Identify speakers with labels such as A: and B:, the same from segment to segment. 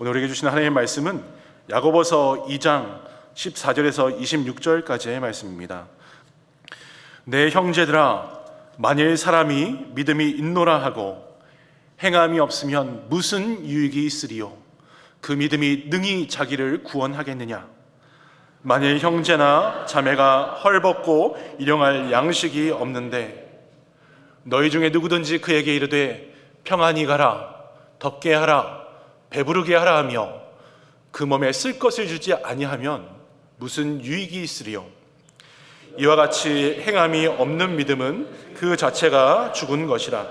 A: 오늘 우리에게 주신 하나님의 말씀은 야고보서 2장 14절에서 26절까지의 말씀입니다. 내 형제들아, 만일 사람이 믿음이 있노라 하고 행함이 없으면 무슨 유익이 있으리요? 그 믿음이 능히 자기를 구원하겠느냐? 만일 형제나 자매가 헐벗고 일용할 양식이 없는데 너희 중에 누구든지 그에게 이르되 평안히 가라, 덥게 하라, 배부르게 하라 하며 그 몸에 쓸 것을 주지 아니하면 무슨 유익이 있으리요? 이와 같이 행함이 없는 믿음은 그 자체가 죽은 것이라.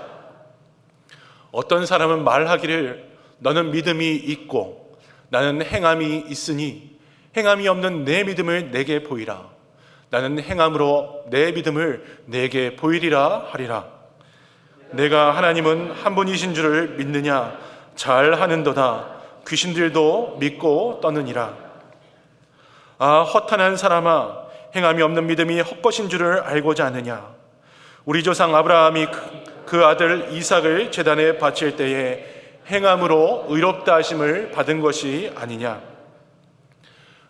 A: 어떤 사람은 말하기를 너는 믿음이 있고 나는 행함이 있으니 행함이 없는 내 믿음을 내게 보이라. 나는 행함으로 내 믿음을 내게 보이리라 하리라. 내가 하나님은 한 분이신 줄을 믿느냐? 잘 하는도다. 귀신들도 믿고 떠느니라. 아, 허탄한 사람아, 행함이 없는 믿음이 헛것인 줄을 알고자 하느냐? 우리 조상 아브라함이 그 아들 이삭을 제단에 바칠 때에 행함으로 의롭다 하심을 받은 것이 아니냐?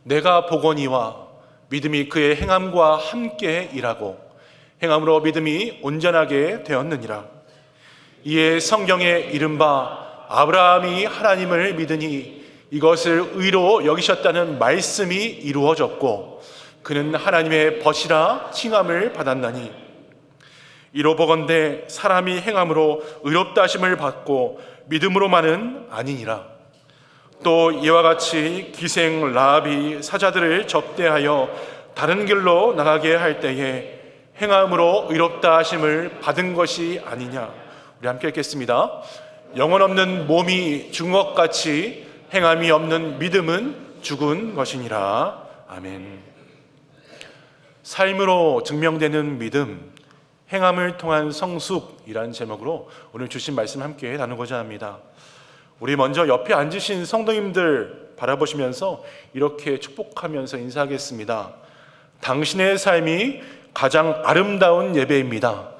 A: 내가 보거니와 믿음이 그의 행함과 함께 일하고 행함으로 믿음이 온전하게 되었느니라. 이에 성경에 이른바 아브라함이 하나님을 믿으니 이것을 의로 여기셨다는 말씀이 이루어졌고 그는 하나님의 벗이라 칭함을 받았나니 이로 보건대 사람이 행함으로 의롭다 하심을 받고 믿음으로만은 아니니라. 또 이와 같이 기생 라합이 사자들을 접대하여 다른 길로 나가게 할 때에 행함으로 의롭다 하심을 받은 것이 아니냐. 우리 함께 읽겠습니다. 영혼 없는 몸이 죽은 것 같이 행함이 없는 믿음은 죽은 것이니라. 아멘. 삶으로 증명되는 믿음, 행함을 통한 성숙이라는 제목으로 오늘 주신 말씀 함께 나누고자 합니다. 우리 먼저 옆에 앉으신 성도님들 바라보시면서 이렇게 축복하면서 인사하겠습니다. 당신의 삶이 가장 아름다운 예배입니다.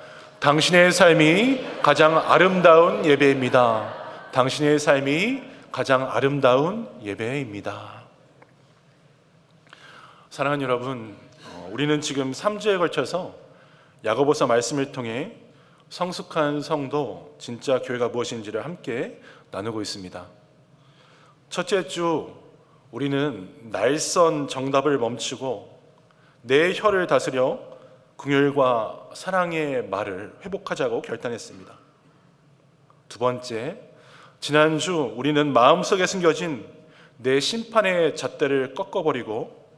A: 당신의 삶이 가장 아름다운 예배입니다. 당신의 삶이 가장 아름다운 예배입니다. 사랑하는 여러분, 우리는 지금 3주에 걸쳐서 야고보서 말씀을 통해 성숙한 성도, 진짜 교회가 무엇인지를 함께 나누고 있습니다. 첫째 주, 우리는 날선 정답을 멈추고 내 혀를 다스려 긍휼과 사랑의 말을 회복하자고 결단했습니다. 두 번째, 지난주 우리는 마음속에 숨겨진 내 심판의 잣대를 꺾어버리고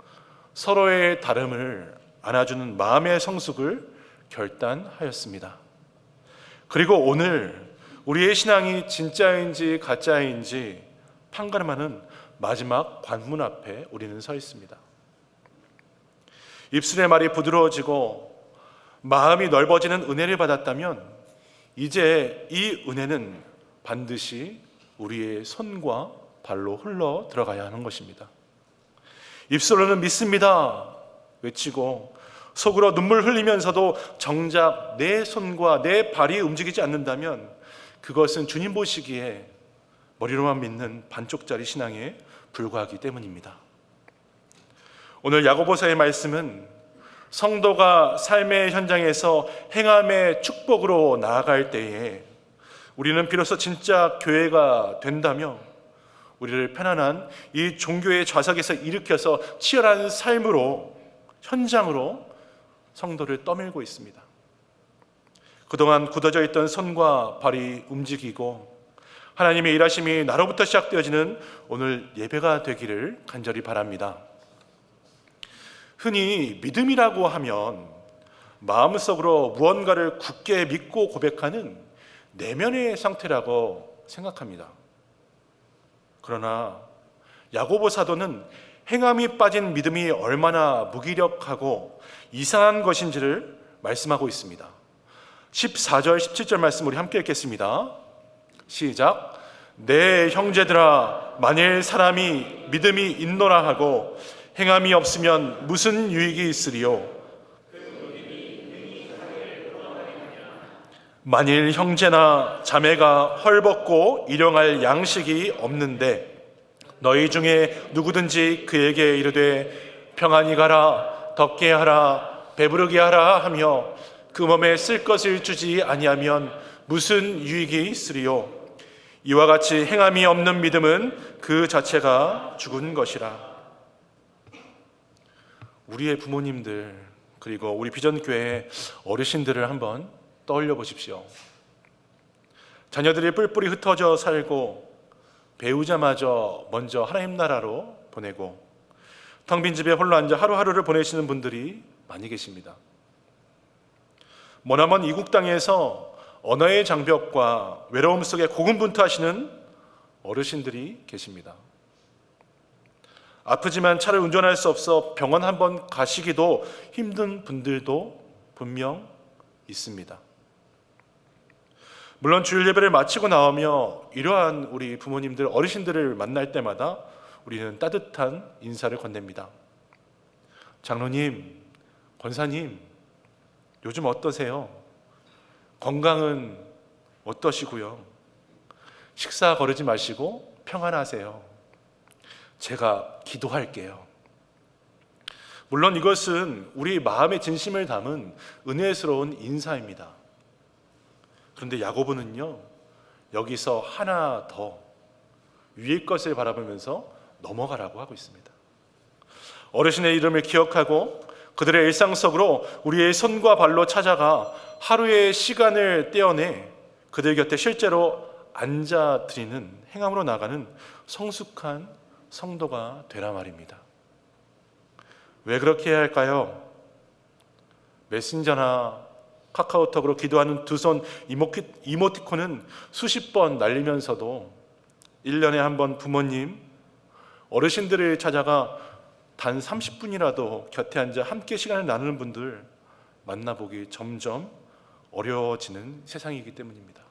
A: 서로의 다름을 안아주는 마음의 성숙을 결단하였습니다. 그리고 오늘 우리의 신앙이 진짜인지 가짜인지 판가름하는 마지막 관문 앞에 우리는 서 있습니다. 입술의 말이 부드러워지고 마음이 넓어지는 은혜를 받았다면 이제 이 은혜는 반드시 우리의 손과 발로 흘러 들어가야 하는 것입니다. 입술로는 믿습니다 외치고 속으로 눈물 흘리면서도 정작 내 손과 내 발이 움직이지 않는다면 그것은 주님 보시기에 머리로만 믿는 반쪽짜리 신앙에 불과하기 때문입니다. 오늘 야고보서의 말씀은 성도가 삶의 현장에서 행함의 축복으로 나아갈 때에 우리는 비로소 진짜 교회가 된다며 우리를 편안한 이 종교의 좌석에서 일으켜서 치열한 삶으로 현장으로 성도를 떠밀고 있습니다. 그동안 굳어져 있던 손과 발이 움직이고 하나님의 일하심이 나로부터 시작되어지는 오늘 예배가 되기를 간절히 바랍니다. 흔히 믿음이라고 하면 마음속으로 무언가를 굳게 믿고 고백하는 내면의 상태라고 생각합니다. 그러나 야고보 사도는 행함이 빠진 믿음이 얼마나 무기력하고 이상한 것인지를 말씀하고 있습니다. 14절 17절 말씀 우리 함께 읽겠습니다. 시작. 내 형제들아, 만일 사람이 믿음이 있노라 하고 행함이 없으면 무슨 유익이 있으리요? 만일 형제나 자매가 헐벗고 일용할 양식이 없는데 너희 중에 누구든지 그에게 이르되 평안히 가라, 덥게 하라, 배부르게 하라 하며 그 몸에 쓸 것을 주지 아니하면 무슨 유익이 있으리요? 이와 같이 행함이 없는 믿음은 그 자체가 죽은 것이라. 우리의 부모님들 그리고 우리 비전교회 어르신들을 한번 떠올려 보십시오. 자녀들이 뿔뿔이 흩어져 살고 배우자마저 먼저 하나님 나라로 보내고 텅 빈 집에 홀로 앉아 하루하루를 보내시는 분들이 많이 계십니다. 머나먼 이국 땅에서 언어의 장벽과 외로움 속에 고군분투하시는 어르신들이 계십니다. 아프지만 차를 운전할 수 없어 병원 한번 가시기도 힘든 분들도 분명 있습니다. 물론 주일 예배를 마치고 나오며 이러한 우리 부모님들, 어르신들을 만날 때마다 우리는 따뜻한 인사를 건넵니다. 장로님, 권사님, 요즘 어떠세요? 건강은 어떠시고요? 식사 거르지 마시고 평안하세요. 제가 기도할게요. 물론 이것은 우리 마음의 진심을 담은 은혜스러운 인사입니다. 그런데 야고보는요, 여기서 하나 더 위의 것을 바라보면서 넘어가라고 하고 있습니다. 어르신의 이름을 기억하고 그들의 일상 속으로 우리의 손과 발로 찾아가 하루의 시간을 떼어내 그들 곁에 실제로 앉아드리는 행함으로 나가는 성숙한 성도가 되라 말입니다. 왜 그렇게 해야 할까요? 메신저나 카카오톡으로 기도하는 두 손 이모티콘은 수십 번 날리면서도 1년에 한 번 부모님, 어르신들을 찾아가 단 30분이라도 곁에 앉아 함께 시간을 나누는 분들 만나보기 점점 어려워지는 세상이기 때문입니다.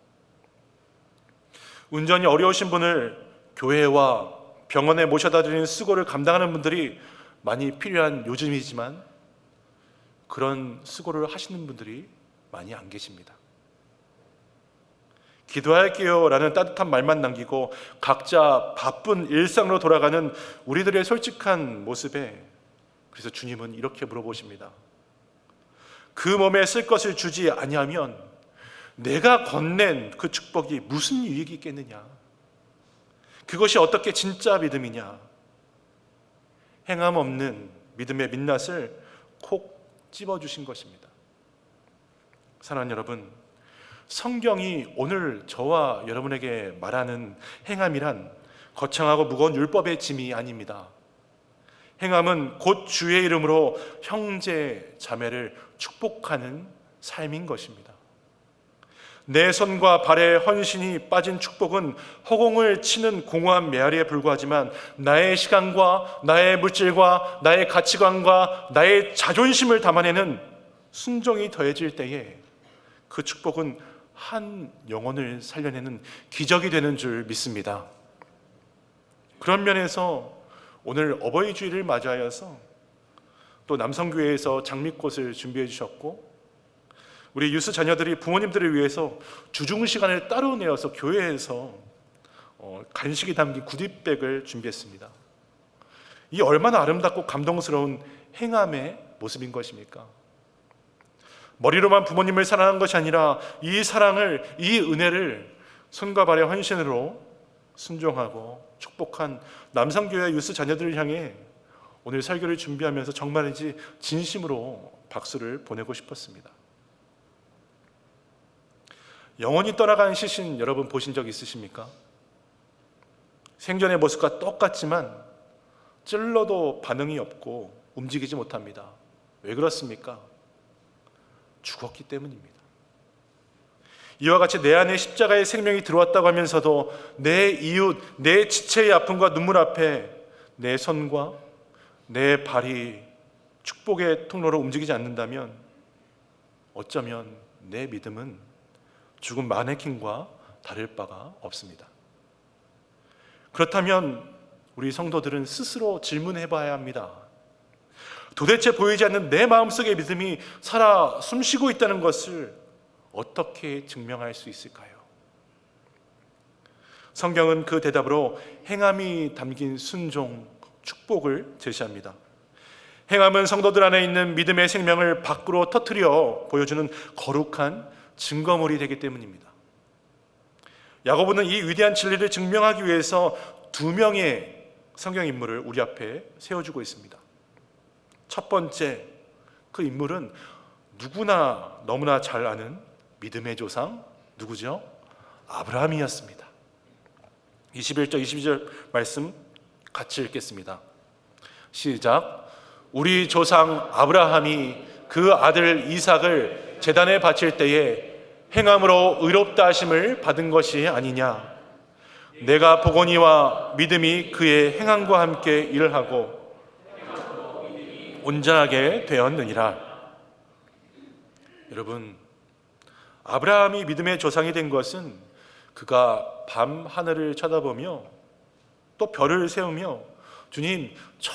A: 운전이 어려우신 분을 교회와 병원에 모셔다 드리는 수고를 감당하는 분들이 많이 필요한 요즘이지만 그런 수고를 하시는 분들이 많이 안 계십니다. 기도할게요 라는 따뜻한 말만 남기고 각자 바쁜 일상으로 돌아가는 우리들의 솔직한 모습에 그래서 주님은 이렇게 물어보십니다. 그 몸에 쓸 것을 주지 아니하면 내가 건넨 그 축복이 무슨 유익이 있겠느냐? 그것이 어떻게 진짜 믿음이냐? 행함 없는 믿음의 민낯을 콕 집어주신 것입니다. 사랑하는 여러분, 성경이 오늘 저와 여러분에게 말하는 행함이란 거창하고 무거운 율법의 짐이 아닙니다. 행함은 곧 주의 이름으로 형제 자매를 축복하는 삶인 것입니다. 내 손과 발에 헌신이 빠진 축복은 허공을 치는 공허한 메아리에 불과하지만 나의 시간과 나의 물질과 나의 가치관과 나의 자존심을 담아내는 순종이 더해질 때에 그 축복은 한 영혼을 살려내는 기적이 되는 줄 믿습니다. 그런 면에서 오늘 어버이 주일을 맞이하여서 또 남성교회에서 장미꽃을 준비해 주셨고 우리 유스 자녀들이 부모님들을 위해서 주중 시간을 따로 내어서 교회에서 간식이 담긴 구디백을 준비했습니다. 이 얼마나 아름답고 감동스러운 행함의 모습인 것입니까? 머리로만 부모님을 사랑한 것이 아니라 이 사랑을, 이 은혜를 손과 발의 헌신으로 순종하고 축복한 남성교회 유스 자녀들을 향해 오늘 설교를 준비하면서 정말인지 진심으로 박수를 보내고 싶었습니다. 영원히 떠나간 시신 여러분 보신 적 있으십니까? 생전의 모습과 똑같지만 찔러도 반응이 없고 움직이지 못합니다. 왜 그렇습니까? 죽었기 때문입니다. 이와 같이 내 안에 십자가의 생명이 들어왔다고 하면서도 내 이웃, 내 지체의 아픔과 눈물 앞에 내 손과 내 발이 축복의 통로로 움직이지 않는다면 어쩌면 내 믿음은 죽은 마네킹과 다를 바가 없습니다. 그렇다면 우리 성도들은 스스로 질문해 봐야 합니다. 도대체 보이지 않는 내 마음속의 믿음이 살아 숨쉬고 있다는 것을 어떻게 증명할 수 있을까요? 성경은 그 대답으로 행함이 담긴 순종, 축복을 제시합니다. 행함은 성도들 안에 있는 믿음의 생명을 밖으로 터뜨려 보여주는 거룩한 증거물이 되기 때문입니다. 야고보는 이 위대한 진리를 증명하기 위해서 두 명의 성경 인물을 우리 앞에 세워주고 있습니다. 첫 번째, 그 인물은 누구나 너무나 잘 아는 믿음의 조상, 누구죠? 아브라함이었습니다. 21절, 22절 말씀 같이 읽겠습니다. 시작. 우리 조상 아브라함이 그 아들 이삭을 제단에 바칠 때에 행함으로 의롭다 하심을 받은 것이 아니냐. 내가 보거니와 믿음이 그의 행함과 함께 일을 하고 온전하게 되었느니라. 여러분, 아브라함이 믿음의 조상이 된 것은 그가 밤 하늘을 쳐다보며 또 별을 세우며 주님, 저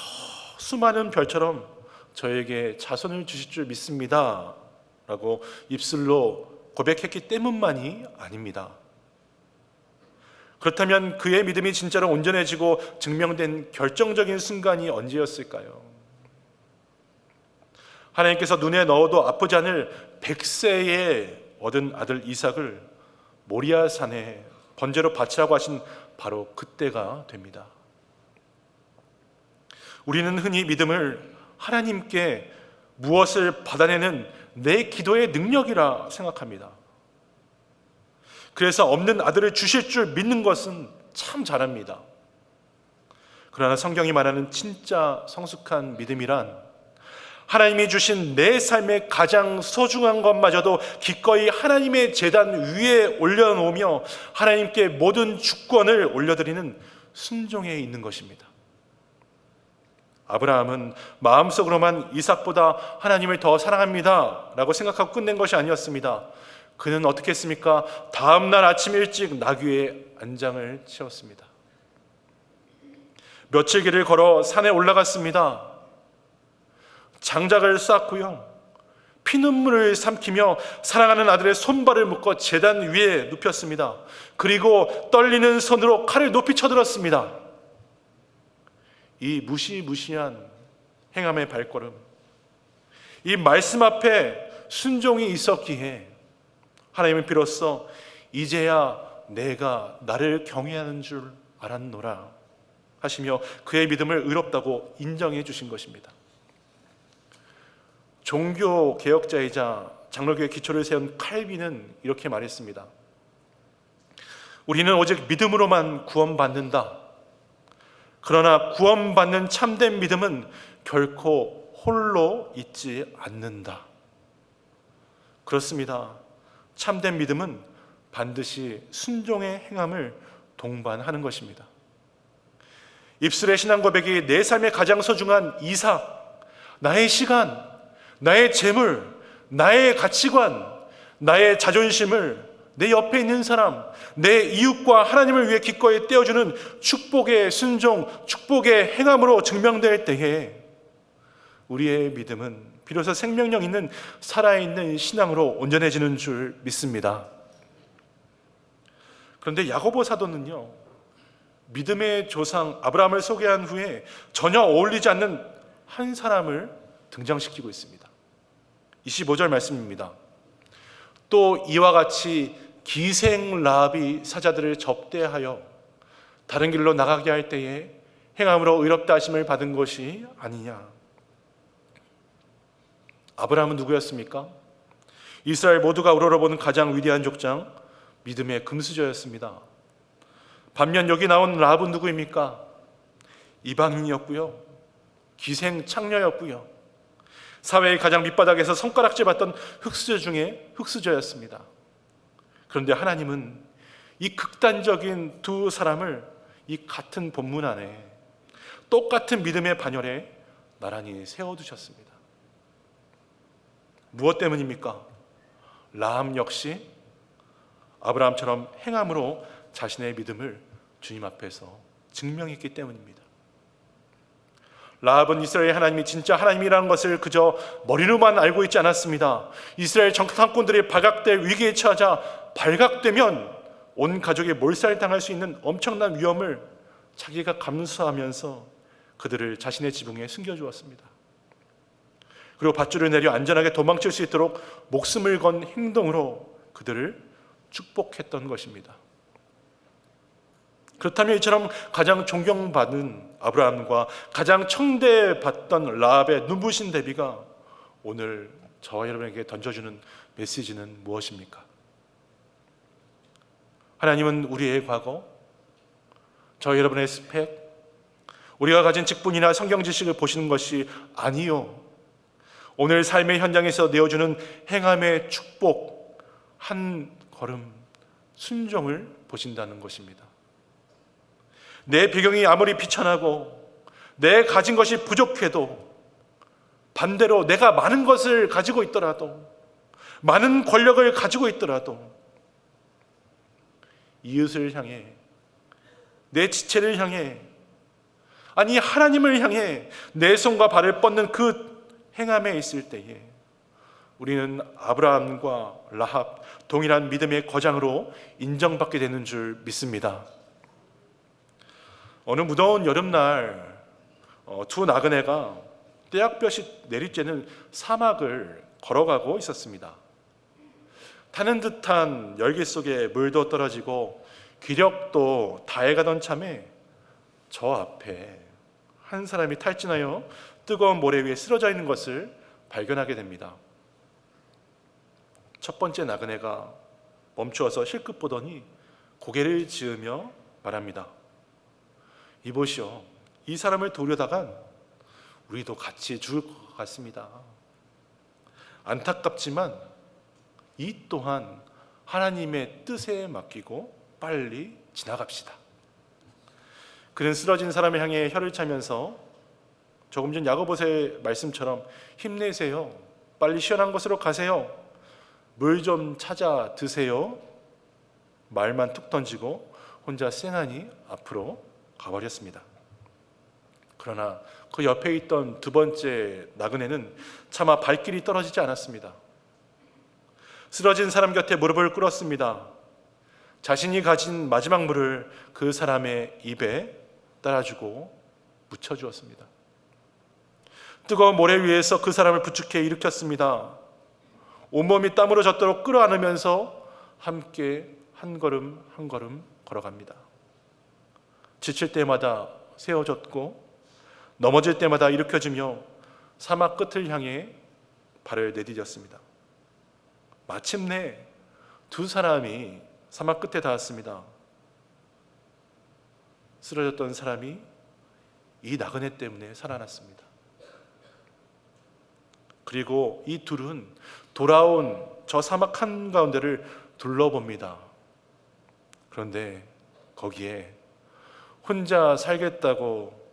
A: 수많은 별처럼 저에게 자손을 주실 줄 믿습니다 라고 입술로 고백했기 때문만이 아닙니다. 그렇다면 그의 믿음이 진짜로 온전해지고 증명된 결정적인 순간이 언제였을까요? 하나님께서 눈에 넣어도 아프지 않을 100세에 얻은 아들 이삭을 모리아 산에 번제로 바치라고 하신 바로 그때가 됩니다. 우리는 흔히 믿음을 하나님께 무엇을 받아내는 내 기도의 능력이라 생각합니다. 그래서 없는 아들을 주실 줄 믿는 것은 참 잘합니다. 그러나 성경이 말하는 진짜 성숙한 믿음이란 하나님이 주신 내 삶의 가장 소중한 것마저도 기꺼이 하나님의 제단 위에 올려놓으며 하나님께 모든 주권을 올려드리는 순종에 있는 것입니다. 아브라함은 마음속으로만 이삭보다 하나님을 더 사랑합니다 라고 생각하고 끝낸 것이 아니었습니다. 그는 어떻게 했습니까? 다음날 아침 일찍 나귀의 안장을 치웠습니다. 며칠 길을 걸어 산에 올라갔습니다. 장작을 쌓고요, 피눈물을 삼키며 사랑하는 아들의 손발을 묶어 제단 위에 눕혔습니다. 그리고 떨리는 손으로 칼을 높이 쳐들었습니다. 이 무시무시한 행함의 발걸음, 이 말씀 앞에 순종이 있었기에 하나님은 비로소 이제야 내가 나를 경외하는 줄 알았노라 하시며 그의 믿음을 의롭다고 인정해 주신 것입니다. 종교 개혁자이자 장로교의 기초를 세운 칼빈은 이렇게 말했습니다. 우리는 오직 믿음으로만 구원받는다. 그러나 구원받는 참된 믿음은 결코 홀로 있지 않는다. 그렇습니다. 참된 믿음은 반드시 순종의 행함을 동반하는 것입니다. 입술의 신앙 고백이 내 삶의 가장 소중한 이삭, 나의 시간, 나의 재물, 나의 가치관, 나의 자존심을 내 옆에 있는 사람, 내 이웃과 하나님을 위해 기꺼이 떼어주는 축복의 순종, 축복의 행함으로 증명될 때에 우리의 믿음은 비로소 생명력 있는 살아있는 신앙으로 온전해지는 줄 믿습니다. 그런데 야고보 사도는요, 믿음의 조상 아브라함을 소개한 후에 전혀 어울리지 않는 한 사람을 등장시키고 있습니다. 25절 말씀입니다. 또 이와 같이 기생 라합이 사자들을 접대하여 다른 길로 나가게 할 때에 행함으로 의롭다 하심을 받은 것이 아니냐. 아브라함은 누구였습니까? 이스라엘 모두가 우러러보는 가장 위대한 족장, 믿음의 금수저였습니다. 반면 여기 나온 라합은 누구입니까? 이방인이었고요, 기생 창녀였고요, 사회의 가장 밑바닥에서 손가락질 받던 흑수저 중에 흑수저였습니다. 그런데 하나님은 이 극단적인 두 사람을 이 같은 본문 안에 똑같은 믿음의 반열에 나란히 세워두셨습니다. 무엇 때문입니까? 라합 역시 아브라함처럼 행함으로 자신의 믿음을 주님 앞에서 증명했기 때문입니다. 라합은 이스라엘 하나님이 진짜 하나님이라는 것을 그저 머리로만 알고 있지 않았습니다. 이스라엘 정탐꾼들이 발각될 위기에 처하자 발각되면 온 가족이 몰살당할 수 있는 엄청난 위험을 자기가 감수하면서 그들을 자신의 지붕에 숨겨주었습니다. 그리고 밧줄을 내려 안전하게 도망칠 수 있도록 목숨을 건 행동으로 그들을 축복했던 것입니다. 그렇다면 이처럼 가장 존경받은 아브라함과 가장 청대받던 라합의 눈부신 대비가 오늘 저와 여러분에게 던져주는 메시지는 무엇입니까? 하나님은 우리의 과거, 저와 여러분의 스펙, 우리가 가진 직분이나 성경 지식을 보시는 것이 아니요, 오늘 삶의 현장에서 내어주는 행함의 축복, 한 걸음 순종을 보신다는 것입니다. 내 배경이 아무리 비천하고 내 가진 것이 부족해도, 반대로 내가 많은 것을 가지고 있더라도, 많은 권력을 가지고 있더라도 이웃을 향해, 내 지체를 향해, 아니 하나님을 향해 내 손과 발을 뻗는 그 행함에 있을 때에 우리는 아브라함과 라합 동일한 믿음의 거장으로 인정받게 되는 줄 믿습니다. 어느 무더운 여름날 두 나그네가 떼약볕이 내리쬐는 사막을 걸어가고 있었습니다. 타는 듯한 열기 속에 물도 떨어지고 기력도 다해가던 참에 저 앞에 한 사람이 탈진하여 뜨거운 모래 위에 쓰러져 있는 것을 발견하게 됩니다. 첫 번째 나그네가 멈추어서 실끝 보더니 고개를 지으며 말합니다. 이보시오, 이 사람을 도우려다간 우리도 같이 죽을 것 같습니다. 안타깝지만 이 또한 하나님의 뜻에 맡기고 빨리 지나갑시다. 그는 쓰러진 사람을 향해 혀를 차면서 조금 전 야고보서의 말씀처럼 힘내세요, 빨리 시원한 곳으로 가세요, 물 좀 찾아 드세요 말만 툭 던지고 혼자 쌩하니 앞으로 가버렸습니다. 그러나 그 옆에 있던 두 번째 나그네는 차마 발길이 떨어지지 않았습니다. 쓰러진 사람 곁에 무릎을 꿇었습니다. 자신이 가진 마지막 물을 그 사람의 입에 따라주고 묻혀주었습니다. 뜨거운 모래 위에서 그 사람을 부축해 일으켰습니다. 온몸이 땀으로 젖도록 끌어안으면서 함께 한 걸음 한 걸음 걸어갑니다. 지칠 때마다 세워졌고 넘어질 때마다 일으켜주며 사막 끝을 향해 발을 내디뎠습니다. 마침내 두 사람이 사막 끝에 닿았습니다. 쓰러졌던 사람이 이 나그네 때문에 살아났습니다. 그리고 이 둘은 돌아온 저 사막 한가운데를 둘러봅니다. 그런데 거기에 혼자 살겠다고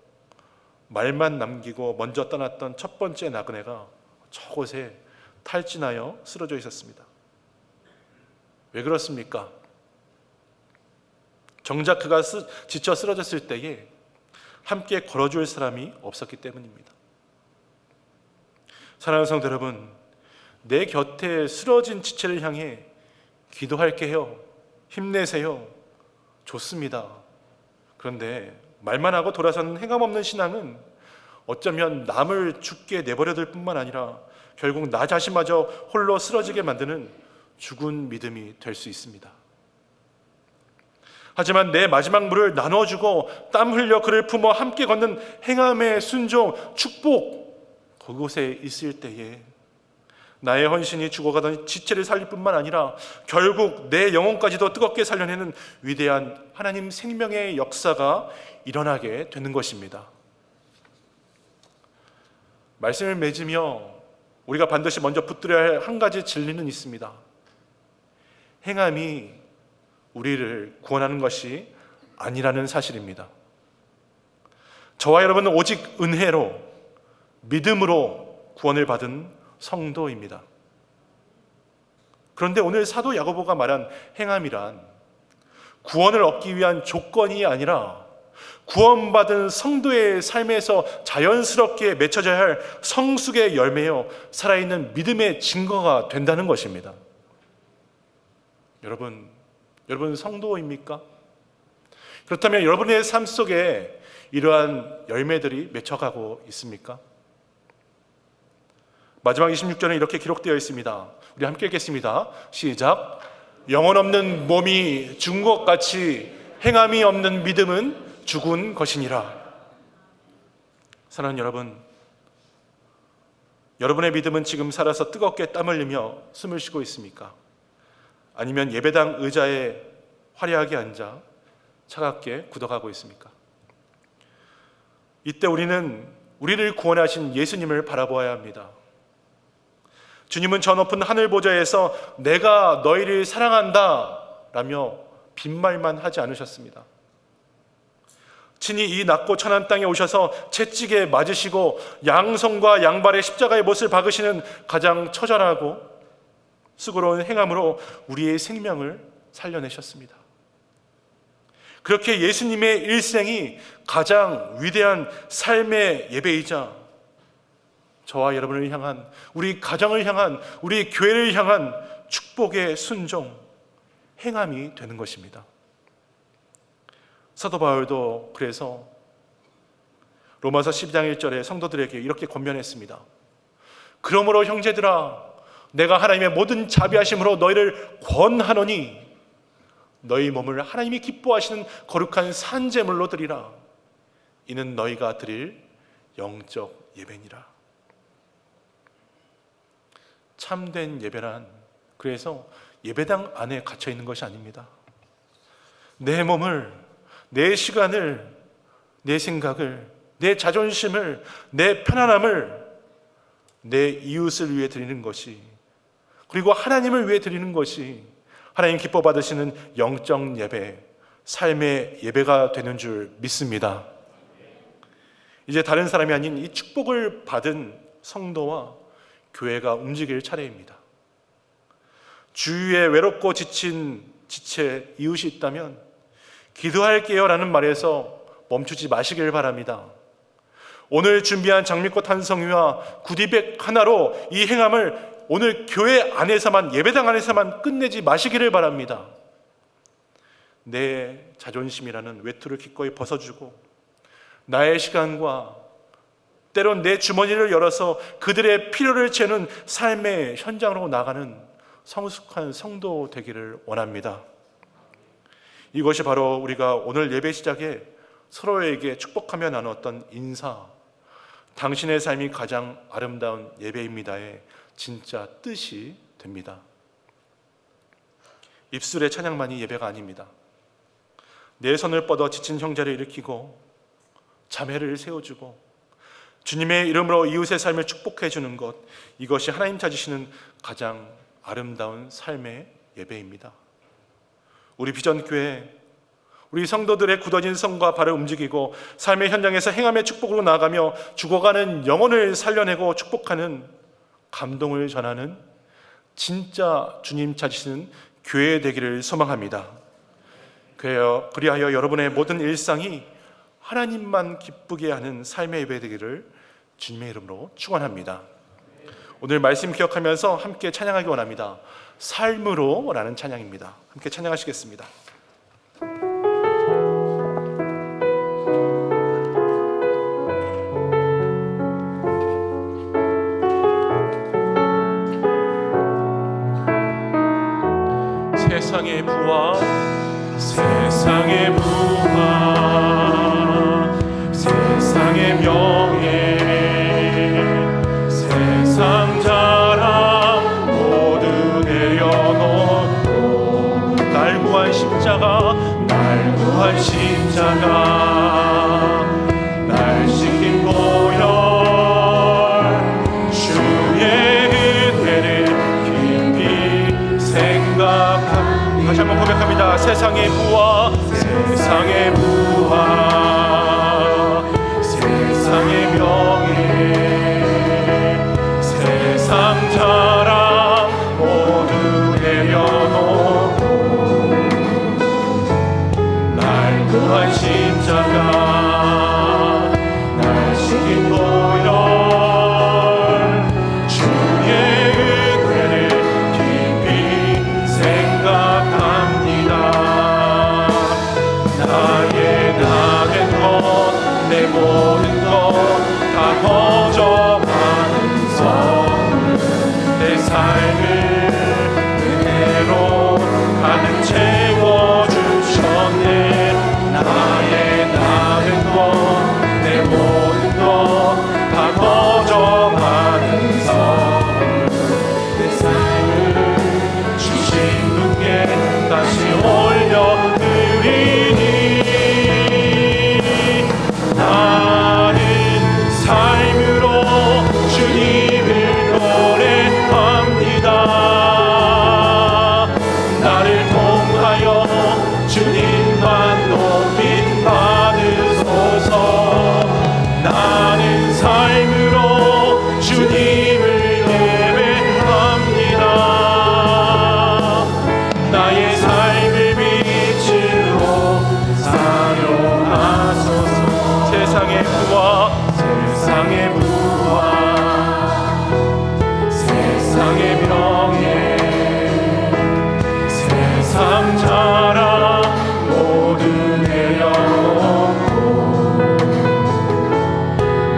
A: 말만 남기고 먼저 떠났던 첫 번째 나그네가 저곳에 탈진하여 쓰러져 있었습니다. 왜 그렇습니까? 정작 그가 지쳐 쓰러졌을 때에 함께 걸어줄 사람이 없었기 때문입니다. 사랑하는 성도 여러분, 내 곁에 쓰러진 지체를 향해 기도할게 해요, 힘내세요, 좋습니다. 그런데 말만 하고 돌아서는 행함 없는 신앙은 어쩌면 남을 죽게 내버려둘 뿐만 아니라 결국 나 자신마저 홀로 쓰러지게 만드는 죽은 믿음이 될 수 있습니다. 하지만 내 마지막 물을 나눠주고 땀 흘려 그를 품어 함께 걷는 행함의 순종, 축복, 그곳에 있을 때에 나의 헌신이 죽어가던 지체를 살릴 뿐만 아니라 결국 내 영혼까지도 뜨겁게 살려내는 위대한 하나님 생명의 역사가 일어나게 되는 것입니다. 말씀을 맺으며 우리가 반드시 먼저 붙들어야 할 한 가지 진리는 있습니다. 행함이 우리를 구원하는 것이 아니라는 사실입니다. 저와 여러분은 오직 은혜로, 믿음으로 구원을 받은 성도입니다. 그런데 오늘 사도 야고보가 말한 행함이란 구원을 얻기 위한 조건이 아니라 구원받은 성도의 삶에서 자연스럽게 맺혀져야 할 성숙의 열매요, 살아있는 믿음의 증거가 된다는 것입니다. 여러분, 여러분 성도입니까? 그렇다면 여러분의 삶 속에 이러한 열매들이 맺혀가고 있습니까? 마지막 26절은 이렇게 기록되어 있습니다. 우리 함께 읽겠습니다. 시작. 영혼 없는 몸이 죽은 것 같이 행함이 없는 믿음은 죽은 것이니라. 사랑하는 여러분, 여러분의 믿음은 지금 살아서 뜨겁게 땀 흘리며 숨을 쉬고 있습니까? 아니면 예배당 의자에 화려하게 앉아 차갑게 굳어가고 있습니까? 이때 우리는 우리를 구원하신 예수님을 바라보아야 합니다. 주님은 저 높은 하늘 보좌에서 내가 너희를 사랑한다 라며 빈말만 하지 않으셨습니다. 친히 이 낮고 천한 땅에 오셔서 채찍에 맞으시고 양손과 양발에 십자가의 못을 박으시는 가장 처절하고 수고로운 행함으로 우리의 생명을 살려내셨습니다. 그렇게 예수님의 일생이 가장 위대한 삶의 예배이자 저와 여러분을 향한, 우리 가정을 향한, 우리 교회를 향한 축복의 순종, 행함이 되는 것입니다. 사도 바울도 그래서 로마서 12장 1절에 성도들에게 이렇게 권면했습니다. 그러므로 형제들아, 내가 하나님의 모든 자비하심으로 너희를 권하노니 너희 몸을 하나님이 기뻐하시는 거룩한 산제물로 드리라. 이는 너희가 드릴 영적 예배니라. 참된 예배란 그래서 예배당 안에 갇혀 있는 것이 아닙니다. 내 몸을, 내 시간을, 내 생각을, 내 자존심을, 내 편안함을 내 이웃을 위해 드리는 것이, 그리고 하나님을 위해 드리는 것이 하나님 기뻐 받으시는 영적 예배, 삶의 예배가 되는 줄 믿습니다. 이제 다른 사람이 아닌 이 축복을 받은 성도와 교회가 움직일 차례입니다. 주위에 외롭고 지친 지체 이웃이 있다면 기도할게요 라는 말에서 멈추지 마시길 바랍니다. 오늘 준비한 장미꽃 한 송이와 구디백 하나로 이 행함을 오늘 교회 안에서만, 예배당 안에서만 끝내지 마시기를 바랍니다. 내 자존심이라는 외투를 기꺼이 벗어주고 나의 시간과 때론 내 주머니를 열어서 그들의 필요를 채우는 삶의 현장으로 나가는 성숙한 성도 되기를 원합니다. 이것이 바로 우리가 오늘 예배 시작에 서로에게 축복하며 나눴던 인사, 당신의 삶이 가장 아름다운 예배입니다의 진짜 뜻이 됩니다. 입술의 찬양만이 예배가 아닙니다. 내 손을 뻗어 지친 형제를 일으키고 자매를 세워주고 주님의 이름으로 이웃의 삶을 축복해 주는 것, 이것이 하나님 찾으시는 가장 아름다운 삶의 예배입니다. 우리 비전교회, 우리 성도들의 굳어진 성과 발을 움직이고 삶의 현장에서 행함의 축복으로 나아가며 죽어가는 영혼을 살려내고 축복하는, 감동을 전하는 진짜 주님 찾으시는 교회 되기를 소망합니다. 그리하여 여러분의 모든 일상이 하나님만 기쁘게 하는 삶의 예배 되기를 주님의 이름으로 축원합니다. 오늘 말씀 기억하면서 함께 찬양하기 원합니다. 삶으로 라는 찬양입니다. 함께 찬양하시겠습니다. 세상의 부와 세상의 부와 세상의 명예 세상 자랑 모두 내려놓고 날 구한 십자가 날 씻긴 보혈 주의 은혜를 깊이 생각합니다. 다시 한번 고백합니다. 세상의 부와 세상의 모든 것 다 거저하는 선물 내 삶을 은혜로 가득 채워주셨네. 나의 나는 것 내 모든 것 다 거저하는 선물 내 삶을 주신 분께 다시 올려드리니 나는 삶으로 주님을 노래합니다. 나를 통하여 주님만 높임 받으소서. 나는 삶으로 주님을 예배합니다. 나의 삶을 빛으로 사용하소서. 세상의 부와 세상의 명예 세상 자랑 모두 내려놓고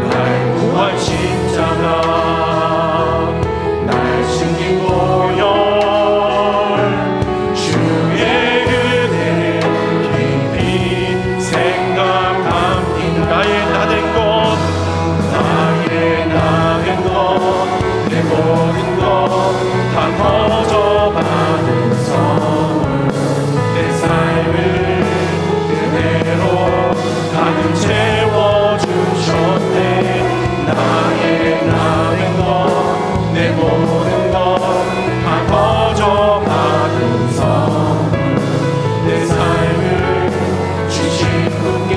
A: 날 구한 십자가 날 숨긴 보혈 주의 은혜 깊이 생각합니다. 나의 나된 것 내 모든 것 다 거저받은 선물 내 삶을 은혜로 가득 채워주셨네. 나의 나된 것 내 모든 것 다 거저받은 선물 내 삶을 주신 분께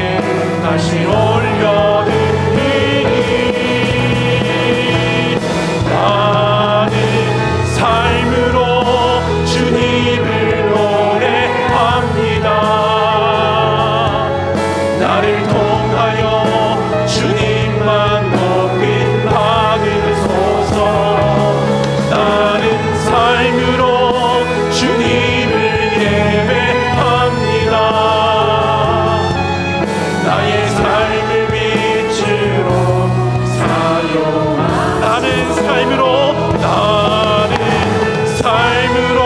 A: 다시 올려드리니 나는 삶으로 주님을 노래합니다. 나를 통하여 주님만 높임 받으소서. 나는 삶으로 주님을 예배합니다. 나의 삶을 빛으로 사용하소서. 나는 삶으로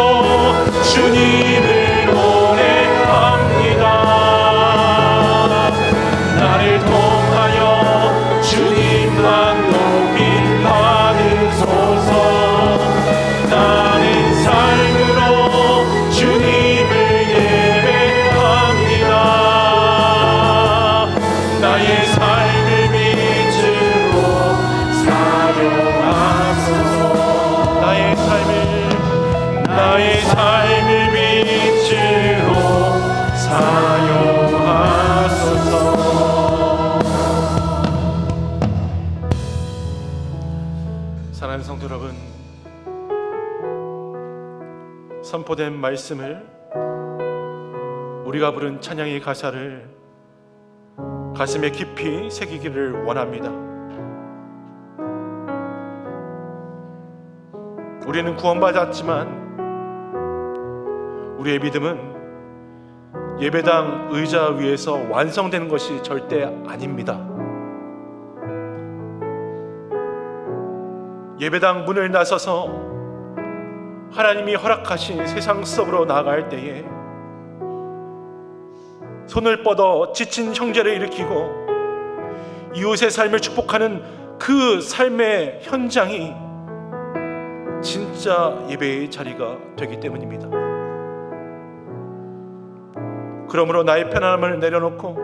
A: 주님을 노래합니다. 나를 통하여 주님만 높임 받으소서. 나는 삶으로 주님을 예배합니다. 나의 삶을 빛으로 사용하소서. 나의 삶을 빛으로 사용하소서. 사랑하는 성도 여러분, 선포된 말씀을 우리가 부른 찬양의 가사를 가슴에 깊이 새기기를 원합니다. 우리는 구원받았지만 우리의 믿음은 예배당 의자 위에서 완성되는 것이 절대 아닙니다. 예배당 문을 나서서 하나님이 허락하신 세상 속으로 나아갈 때에 손을 뻗어 지친 형제를 일으키고 이웃의 삶을 축복하는 그 삶의 현장이 진짜 예배의 자리가 되기 때문입니다. 그러므로 나의 편안함을 내려놓고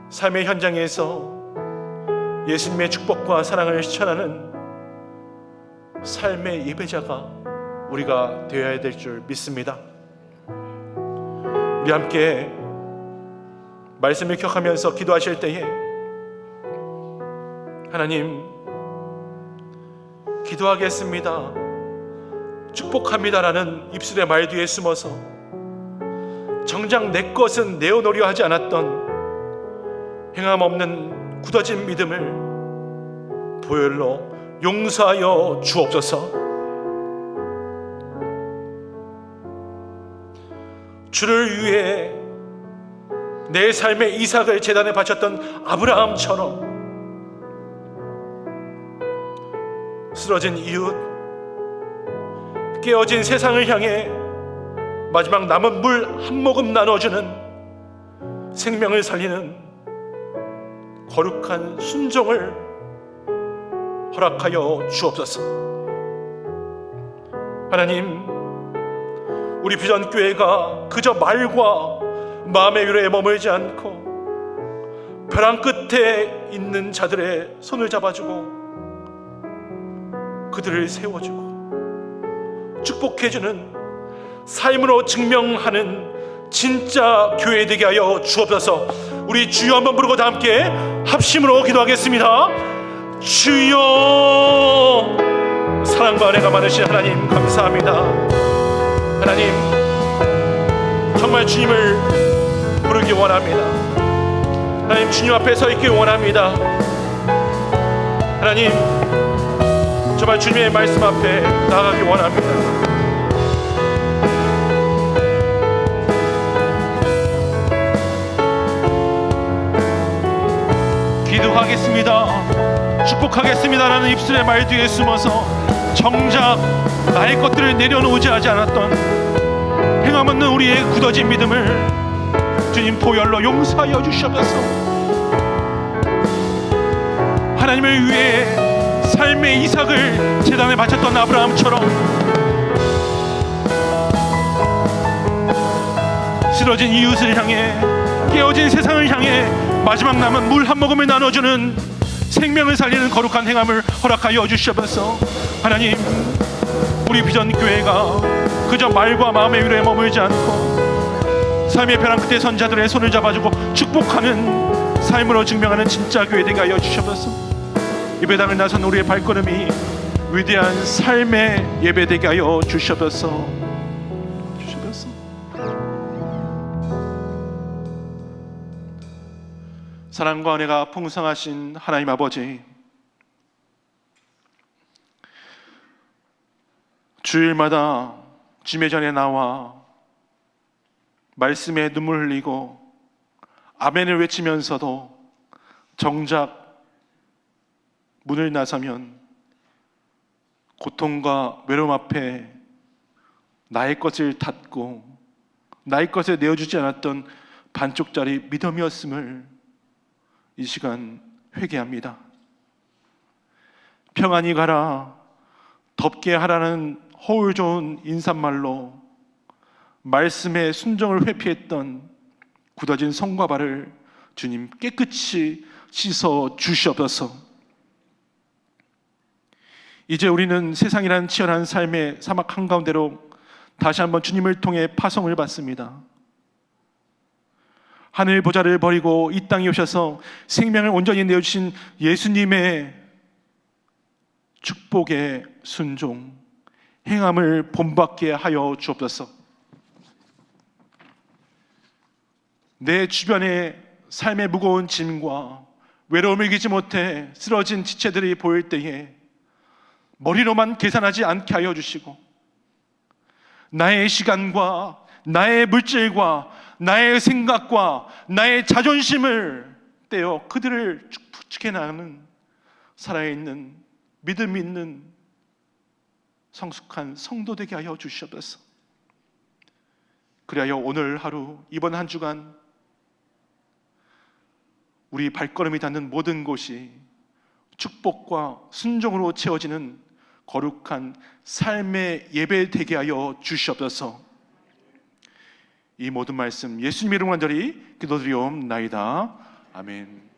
A: 삶의 현장에서 예수님의 축복과 사랑을 실천하는 삶의 예배자가 우리가 되어야 될 줄 믿습니다. 우리 함께 말씀을 기억하면서 기도하실 때에 하나님, 기도하겠습니다, 축복합니다라는 입술의 말 뒤에 숨어서 정작 내 것은 내어놓으려 하지 않았던 행함 없는 굳어진 믿음을 보혈로 용서하여 주옵소서. 주를 위해 내 삶의 이삭을 제단에 바쳤던 아브라함처럼 쓰러진 이웃, 깨어진 세상을 향해 마지막 남은 물 한 모금 나눠주는 생명을 살리는 거룩한 순종을 허락하여 주옵소서. 하나님, 우리 비전교회가 그저 말과 마음의 위로에 머물지 않고 벼랑 끝에 있는 자들의 손을 잡아주고 그들을 세워주고 축복해주는 삶으로 증명하는 진짜 교회 되게 하여 주옵소서. 우리 주여 한번 부르고 다 함께 합심으로 기도하겠습니다. 주여. 사랑과 은혜가 많으신 하나님 감사합니다. 하나님, 정말 주님을 부르기 원합니다. 하나님, 주님 앞에 서 있기 원합니다. 하나님, 정말 주님의 말씀 앞에 나아가기 원합니다. 기도하겠습니다, 축복하겠습니다라는 입술의 말 뒤에 숨어서 정작 나의 것들을 내려놓지 하지 않았던 행함없는 우리의 굳어진 믿음을 주님 보혈로 용서하여 주시옵소서. 하나님을 위해 삶의 이삭을 제단에 바쳤던 아브라함처럼 쓰러진 이웃을 향해, 깨어진 세상을 향해 마지막 남은 물 한 모금을 나눠주는 생명을 살리는 거룩한 행함을 허락하여 주시옵소서. 하나님, 우리 비전교회가 그저 말과 마음의 위로에 머물지 않고 삶의 벼랑 끝에 선 자들의 손을 잡아주고 축복하는 삶으로 증명하는 진짜 교회 되게 하여 주시옵소서. 예배당을 나선 우리의 발걸음이 위대한 삶의 예배 되게 하여 주시옵소서. 사랑과 은혜가 풍성하신 하나님 아버지, 주일마다 주님의 전에 나와 말씀에 눈물 흘리고 아멘을 외치면서도 정작 문을 나서면 고통과 외로움 앞에 나의 것을 닫고 나의 것을 내어주지 않았던 반쪽짜리 믿음이었음을 이 시간 회개합니다. 평안히 가라, 덥게 하라는 허울 좋은 인사말로 말씀의 순종을 회피했던 굳어진 손과 발을 주님 깨끗이 씻어 주시옵소서. 이제 우리는 세상이란 치열한 삶의 사막 한가운데로 다시 한번 주님을 통해 파송을 받습니다. 하늘 보좌를 버리고 이 땅에 오셔서 생명을 온전히 내어주신 예수님의 축복의 순종, 행함을 본받게 하여 주옵소서. 내 주변에 삶의 무거운 짐과 외로움을 이기지 못해 쓰러진 지체들이 보일 때에 머리로만 계산하지 않게 하여 주시고 나의 시간과 나의 물질과 나의 생각과 나의 자존심을 떼어 그들을 부축해 나가는 살아있는 믿음 있는 성숙한 성도 되게 하여 주시옵소서. 그리하여 오늘 하루, 이번 한 주간 우리 발걸음이 닿는 모든 곳이 축복과 순종으로 채워지는 거룩한 삶의 예배 되게 하여 주시옵소서. 이 모든 말씀 예수님의 이름으로 간절히 기도드리옵나이다. 아멘.